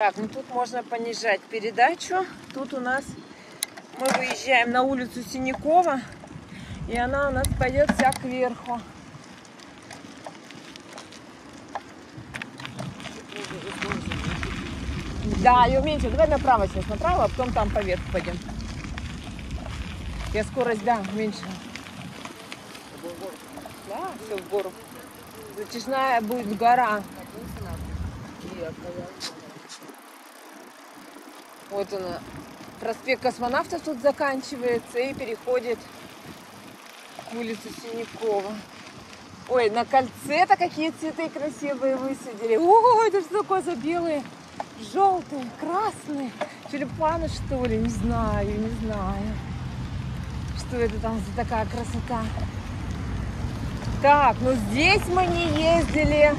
Так, ну тут можно понижать передачу. Тут у нас мы выезжаем на улицу Синякова, и она у нас пойдет вся кверху. Да, ее меньше. Давай направо сейчас, направо, а потом там поверх пойдем. Я скорость, да, меньше. Да, все в гору. Затяжная будет гора. Вот она. Проспект Космонавтов тут заканчивается и переходит к улице Синякова. Ой, на кольце-то какие цветы красивые высадили. Ой, это что такое за белые, желтые, красные? Тюльпаны, что ли? Не знаю, не знаю. Что это там за такая красота? Так, ну здесь мы не ездили.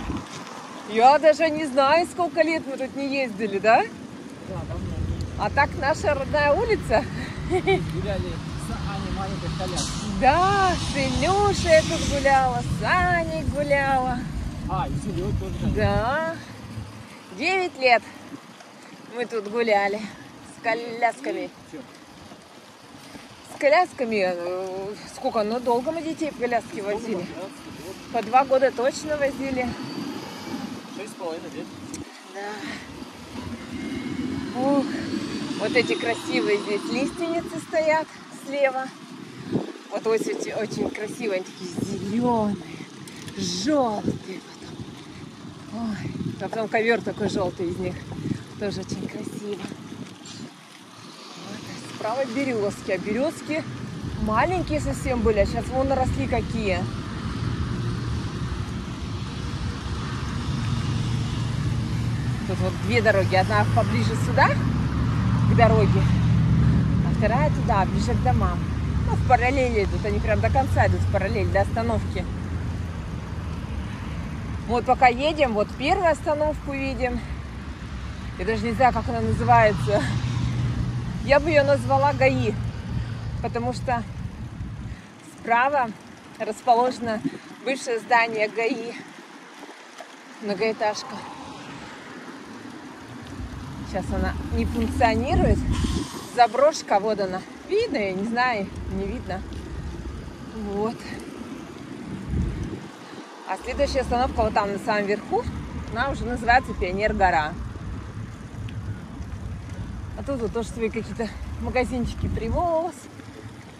Я даже не знаю, сколько лет мы тут не ездили, да? Да, давно. А так наша родная улица. Гуляли с Аней маленькой коляской. Да, с Илюшей тут гуляла, с Аней гуляла. А, и Серега тоже. Да. 9 лет мы тут гуляли с колясками. С колясками, сколько, ну долго мы детей в коляске возили. По 2 года точно возили. 6,5 лет. Да. Ух. Вот эти красивые здесь лиственницы стоят слева. Вот очень, очень красивые, они такие зеленые, желтые потом. Ой. А потом ковер такой желтый из них. Тоже очень красиво. Вот. Справа березки. А березки маленькие совсем были, а сейчас вон наросли какие. Тут вот 2 дороги. Одна поближе сюда, к дороге, а вторая туда, ближе к домам. Ну, в параллели идут, они прям до конца идут в параллель, до остановки. Вот пока едем, вот первую остановку видим. Я даже не знаю, как она называется. Я бы ее назвала ГАИ, потому что справа расположено бывшее здание ГАИ, многоэтажка. Сейчас она не функционирует. Заброшка, вот она. Видно, я не знаю, не видно. Вот. А следующая остановка вот там на самом верху, она уже называется Пионер-гора. А тут вот тоже свои какие-то магазинчики, привоз.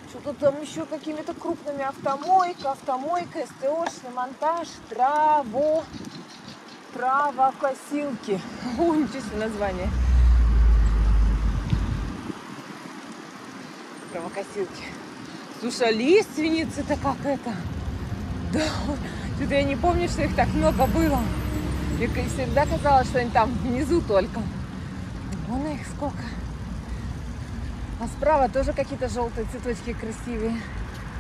Что-то там еще какими-то крупными автомойка, СТОшный монтаж, травокосилки. О, ничего себе название. Травокосилки. Слушай, а лиственницы-то как это? Да, что-то я не помню, что их так много было. Мне всегда казалось, что они там внизу только. Вон их сколько. А справа тоже какие-то желтые цветочки красивые.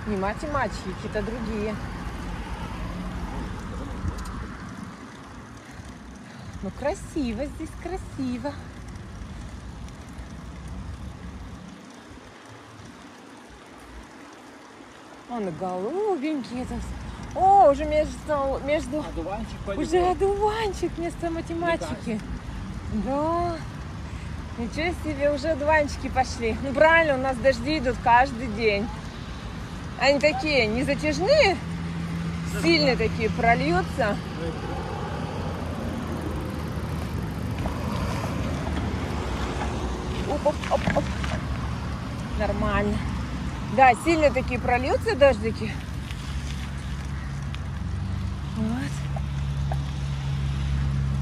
Не мати-мачи, какие-то другие. Ну, красиво здесь, красиво. Вон и голубенькие. О, уже между... Одуванчик Уже одуванчик вместо математики. Да. Ничего себе, уже одуванчики пошли. Ну, правильно, у нас дожди идут каждый день. Они такие не затяжные, сильные такие, прольются. Оп-оп-оп-оп. Нормально. Да, сильно такие прольются дождики. Вот.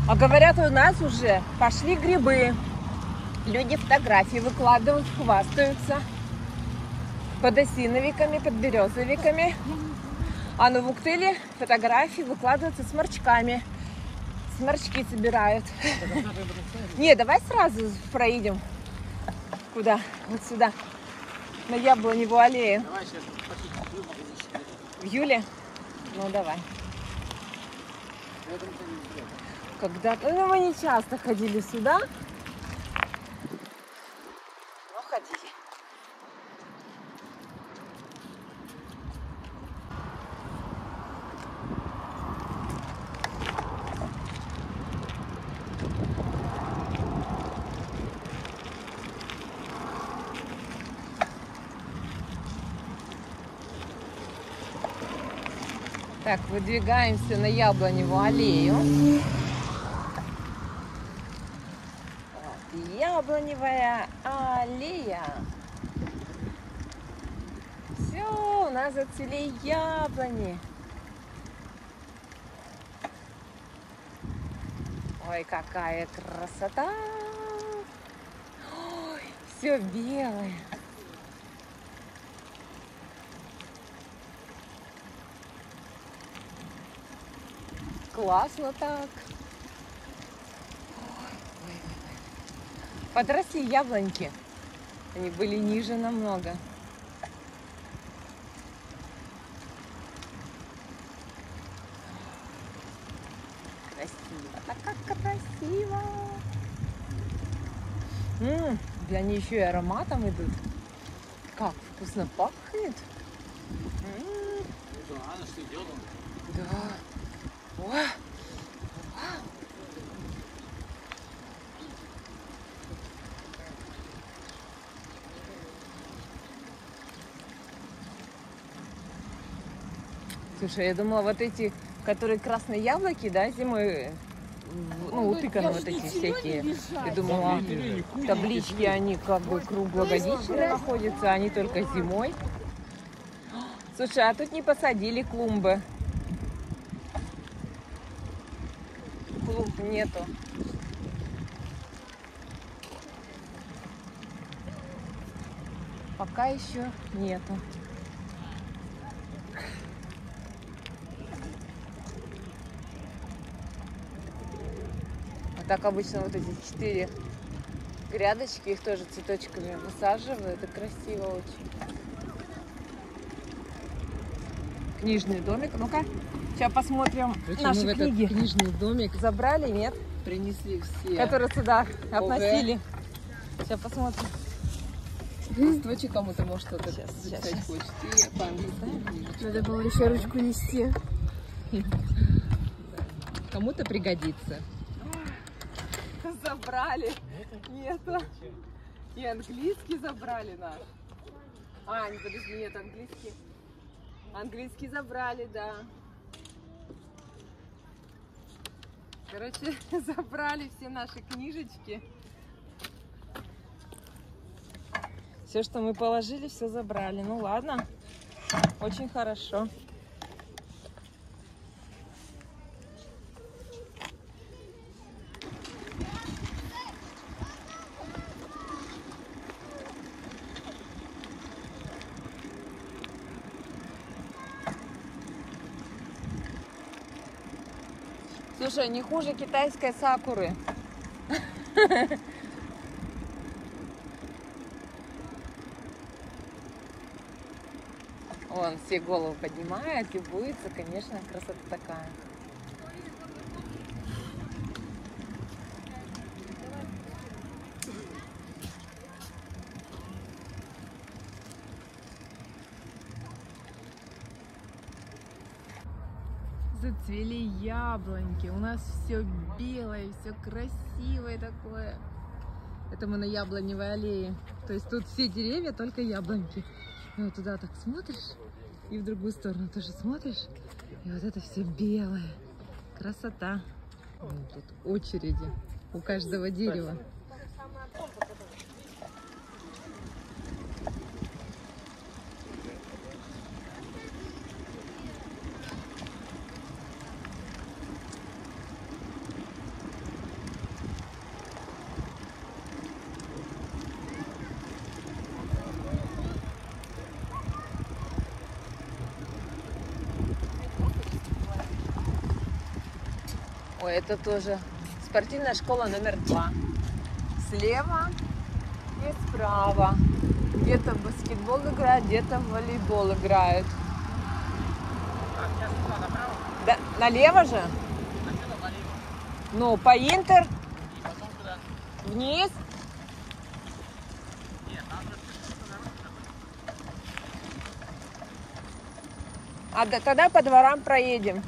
А говорят, у нас уже пошли грибы. Люди фотографии выкладывают, хвастаются. Под осиновиками, под березовиками. А на Вуктыле фотографии выкладываются с сморчками. Сморчки собирают. Не, давай сразу проедем. Куда? Вот сюда. На Яблоневую аллею. Давай сейчас В июле? Ну, давай. Когда-то, ну, мы не часто ходили сюда. Ну, ходили. Так, выдвигаемся на Яблоневую аллею. Вот, Яблоневая аллея. Все, у нас зацвели яблони. Ой, какая красота! Ой, все белое. Классно так. Ой. Подросли яблоньки. Они были ниже намного. Красиво. Так как красиво. Они еще и ароматом идут. Как вкусно пахнет. Да. Ой. Слушай, я думала, вот эти, которые красные яблоки, да, зимой, ну, утыканы вот эти всякие. Я думала, таблички, они как бы круглогодичные находятся, они только зимой. Слушай, а тут не посадили клумбы. Клумб нету. Пока еще нету. Так обычно вот эти 4 грядочки, их тоже цветочками высаживают. Это красиво очень. Книжный домик. Ну-ка, сейчас посмотрим. Короче, наши мы в книги. этот книжный домик Забрали, нет? принесли все. Которые сюда относили. Сейчас посмотрим. Листочек кому-то, может, что-то Сейчас. записать хочет. И по-английски. Надо было еще ручку нести. Кому-то пригодится. Забрали. Нету. И английский забрали наш. А, не, подожди, нет, английский. Английский забрали, да. Короче, забрали все наши книжечки. Все, что мы положили, все забрали. Ну ладно, очень хорошо. Слушай, не хуже китайской сакуры. Он все голову поднимает, любуется, конечно, красота такая. Зацвели яблоньки. У нас все белое, все красивое такое. Это мы на Яблоневой аллее. То есть тут все деревья, только яблоньки. И вот туда так смотришь, и в другую сторону тоже смотришь. И вот это все белое. Красота. Тут очереди у каждого дерева. Ой, это тоже спортивная школа номер 2. Слева и справа. Где-то в баскетбол играют, где-то в волейбол играют. Да, налево же? Ну, по Интер. Вниз. А тогда по дворам проедем.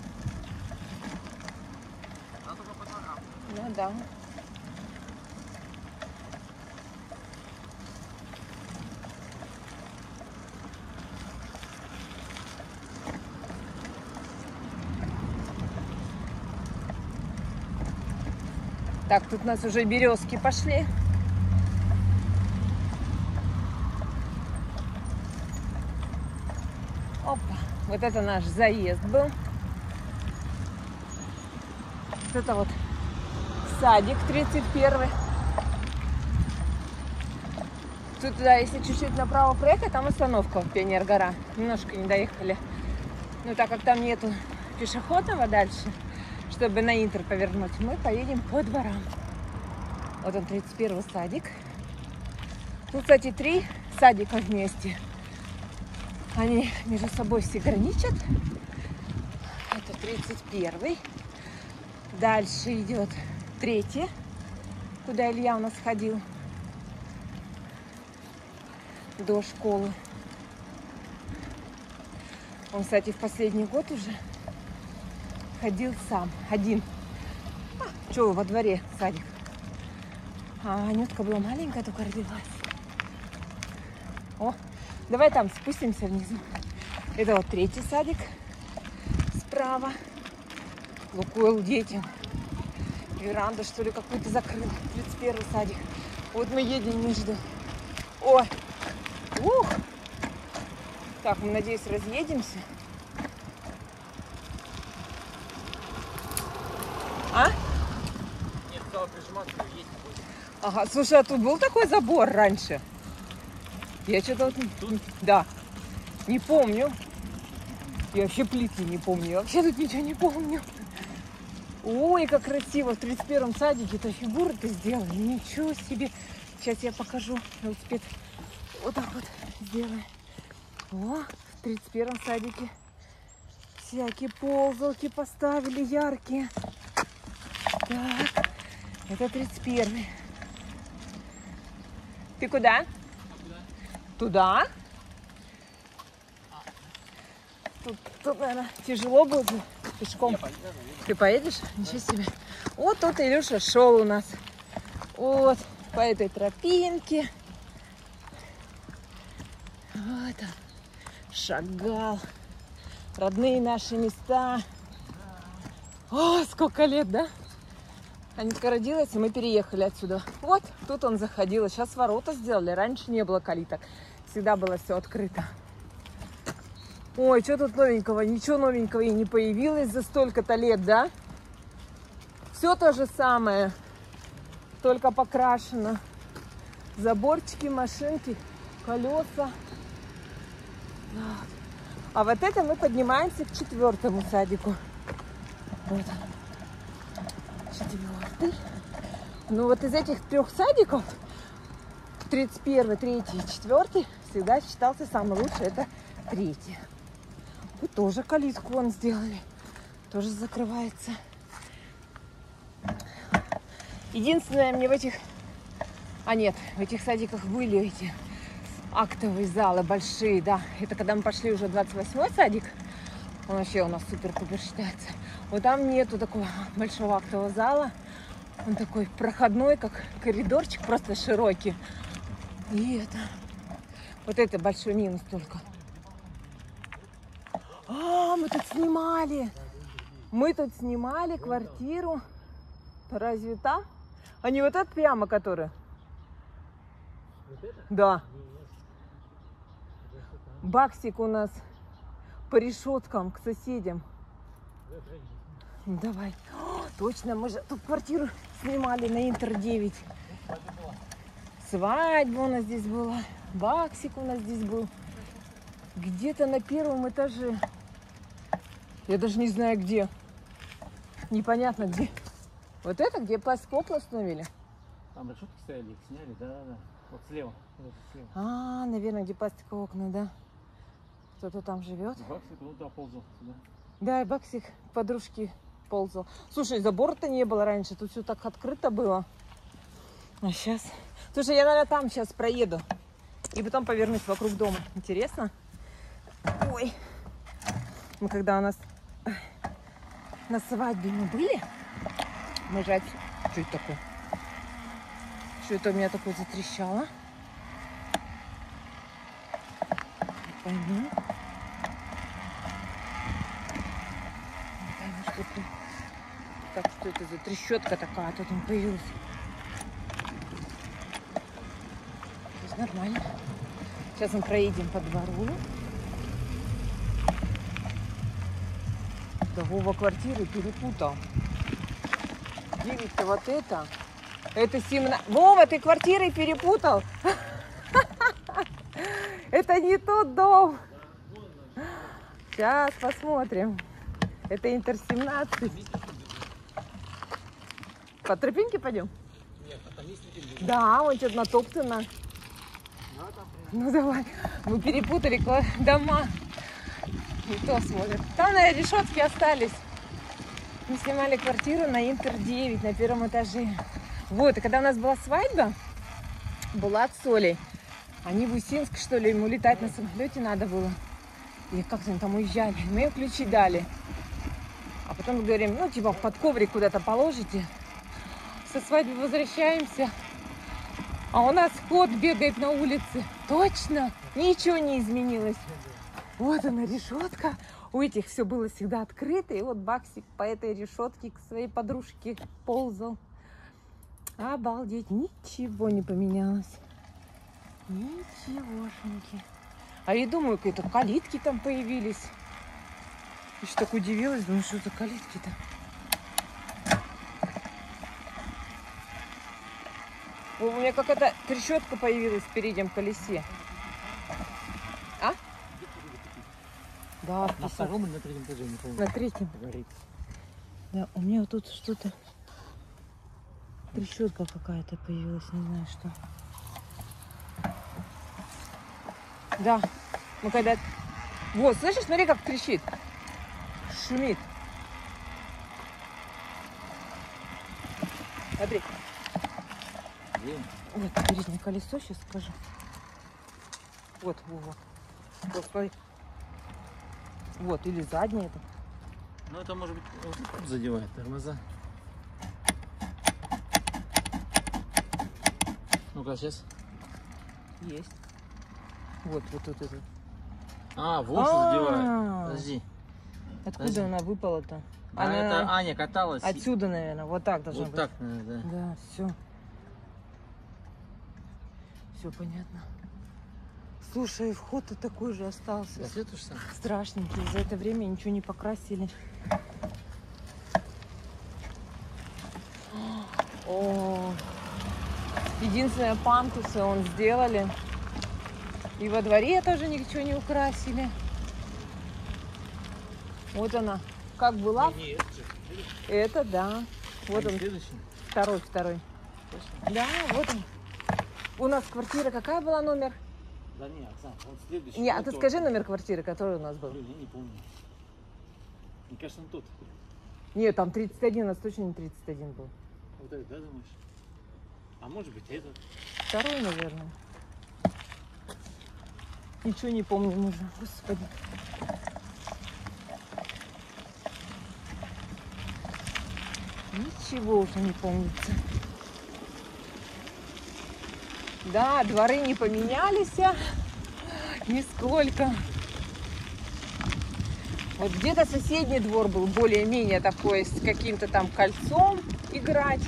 Ну да. Так, тут у нас уже березки пошли. Опа, вот это наш заезд был. Вот это вот садик 31-й. Тут туда, если чуть-чуть направо проехать, там остановка Пионер-гора. Немножко не доехали. Но так как там нету пешеходного дальше, чтобы на Интер повернуть, мы поедем по дворам. Вот он, 31-й садик. Тут, кстати, 3 садика вместе. Они между собой все граничат. Это 31-й. Дальше идет 3-й, куда Илья у нас ходил до школы. Он, кстати, в последний год уже ходил сам, один. Что, во дворе садик. А Анютка была маленькая, только родилась. О, давай там спустимся внизу. Это вот 3-й садик справа. Лукойл детям. Веранда, что ли, какую-то закрыл. 31-й садик. Вот мы едем между... Ой! Ух! Так, мы, надеюсь, разъедемся. А? Нет, стало прижиматься, есть будет. Ага, слушай, а тут был такой забор раньше? Я что-то... Да. Не помню. Я вообще плиты не помню. Я вообще тут ничего не помню. Ой, как красиво. В 31-м садике-то фигуры-то сделали. Ничего себе. Сейчас я покажу. Велосипед. Вот так вот сделаем. О, в 31-м садике всякие ползалки поставили яркие. Так, это 31-й. Ты куда? Туда? Тут, наверное, тяжело будет пешком. Ты поедешь? Ничего себе. Вот тут Илюша шел у нас. Вот по этой тропинке. Вот он. Шагал. Родные наши места. О, сколько лет, да? Анютка родилась, и мы переехали отсюда. Вот, тут он заходил. Сейчас ворота сделали. Раньше не было калиток. Всегда было все открыто. Ой, что тут новенького? Ничего новенького и не появилось за столько-то лет, да? Все то же самое, только покрашено. Заборчики, машинки, колеса. Вот. А вот это мы поднимаемся к 4-му садику. Вот. 4-й. Ну вот из этих 3 садиков 31-й, 3-й и 4-й всегда считался самый лучший. Это 3-й. Тут тоже калитку вон сделали. Тоже закрывается. Единственное, мне в этих... А нет, в этих садиках были эти актовые залы большие, да. Это когда мы пошли уже в 28-й садик. Он вообще у нас супер-пупер считается. Вот там нету такого большого актового зала. Он такой проходной, как коридорчик, просто широкий. И это... Вот это большой минус только. А, мы тут снимали. Мы тут снимали квартиру. Разве там? А не вот это прямо, которая? Вот это? Да. Баксик у нас по решеткам к соседям. Давай. О, точно, мы же тут квартиру снимали на Интер 9. Свадьба у нас здесь была. Баксик у нас здесь был. Где-то на 1-м этаже. Я даже не знаю где. Непонятно где. Вот это, где пластикоклы установили? Там решетки стояли, их сняли, да-да-да. Вот слева. Вот слева. А, наверное, где пластиковые окна, да. Кто-то там живет. Баксик вот туда ползал сюда. Да, и Баксик к подружке ползал. Слушай, забора-то не было раньше. Тут все так открыто было. А сейчас... Слушай, я, наверное, там сейчас проеду. И потом повернусь вокруг дома. Интересно? Ой. Мы когда у нас на свадьбе мы были, мы же... Что это такое? Что это у меня такое затрещало? Не пойму. Не пойму, что это так, что это за трещотка такая тут он появилась. То есть нормально. Сейчас мы проедем по двору. Да Вова квартиры перепутал. Видите, вот это. Это 17. Вова, ты квартиры перепутал. Это не тот дом. Сейчас посмотрим. Это Интер 17. По тропинке пойдем? Нет, а там есть тропинка? Да, он что-то натоптано. Ну давай. Мы перепутали дома. Не то смотрим. Там, наверное, решетки остались. Мы снимали квартиру на Интер 9 на первом этаже. Вот, и когда у нас была свадьба, Булат с Олей, они в Усинск, что ли, ему летать на самолете надо было. И как-то они там уезжали. Мы им ключи дали. А потом мы говорим, ну, типа, под коврик куда-то положите. Со свадьбы возвращаемся. А у нас кот бегает на улице. Точно, ничего не изменилось. Вот она, решетка. У этих все было всегда открыто. И вот Баксик по этой решетке к своей подружке ползал. Обалдеть, ничего не поменялось. Ничегошеньки. А я думаю, какие-то калитки там появились. Я что так удивилась, думаю, что за калитки-то. У меня какая-то трещотка появилась в переднем колесе. А? Да, На втором или на третьем этаже, не помню. На третьем. Горит. Да, у меня вот тут что-то... Трещотка какая-то появилась, не знаю что. Да, мы когда... Вот, слышишь, смотри, как трещит. Шумит. Смотри. Где? Вот переднее колесо, сейчас скажу. Вот, вот. Вот, смотри. Вот, или заднее это. Ну, это может быть вот тут задевает тормоза. Ну-ка, сейчас. Есть. Вот, вот тут это. А, вот что задевает. Подожди. Откуда Подожди. она выпала-то? А Она это Аня каталась. отсюда, наверное, вот так должна Вот быть. так, наверное, да. Да, все. Все понятно. Слушай, вход-то такой же остался. Свет уж сам. Страшненький. За это время ничего не покрасили. О, единственное, пандусы он сделали. И во дворе тоже ничего не украсили. Вот она. Как была? Не, это же. Это да. Вот он. Следующий. Второй. Точно? Да, вот он. У нас квартира какая была номер? Да не, Оксана, он следующий. Не, а Вот ты тот. скажи номер квартиры, который у нас был. Блин, я не помню. Мне кажется, он тот. Нет, там 31, у нас точно не 31 был. Вот этот, да, думаешь? А может быть, этот. Второй, наверное. Ничего не помним уже, господи. Ничего уже не помнится. Да, дворы не поменялись нисколько. Вот где-то соседний двор был более-менее такой, с каким-то там кольцом играть.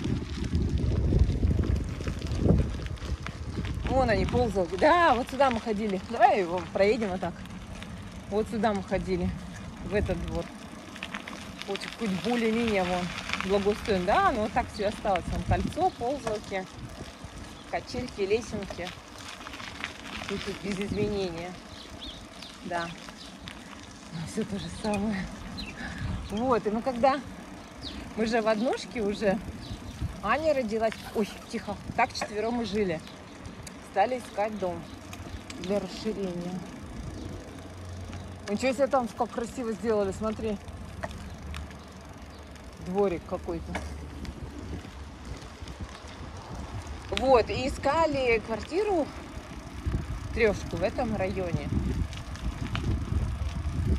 Вон они ползали. Да, вот сюда мы ходили. Давай его проедем вот так. Вот сюда мы ходили. В этот двор. Вот хоть более-менее вон благоустроен. Да, но вот так все осталось. Вон кольцо, ползалки, качельки, лесенки. И тут без изменения. Да. Все то же самое. Вот, и мы когда... Мы же в однушке уже. Аня родилась. Ой, тихо. Так четвером мы жили. Стали искать дом для расширения. Ничего себе там как красиво сделали, смотри. Дворик какой-то. Вот, и искали квартиру, трешку в этом районе.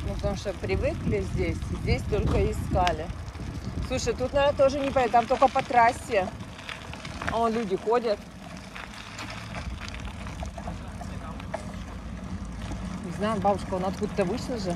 Ну, потому что привыкли здесь, здесь только искали. Слушай, тут, наверное, тоже не понятно, там только по трассе. А вон люди ходят. Не знаю, бабушка, он откуда-то вышла же.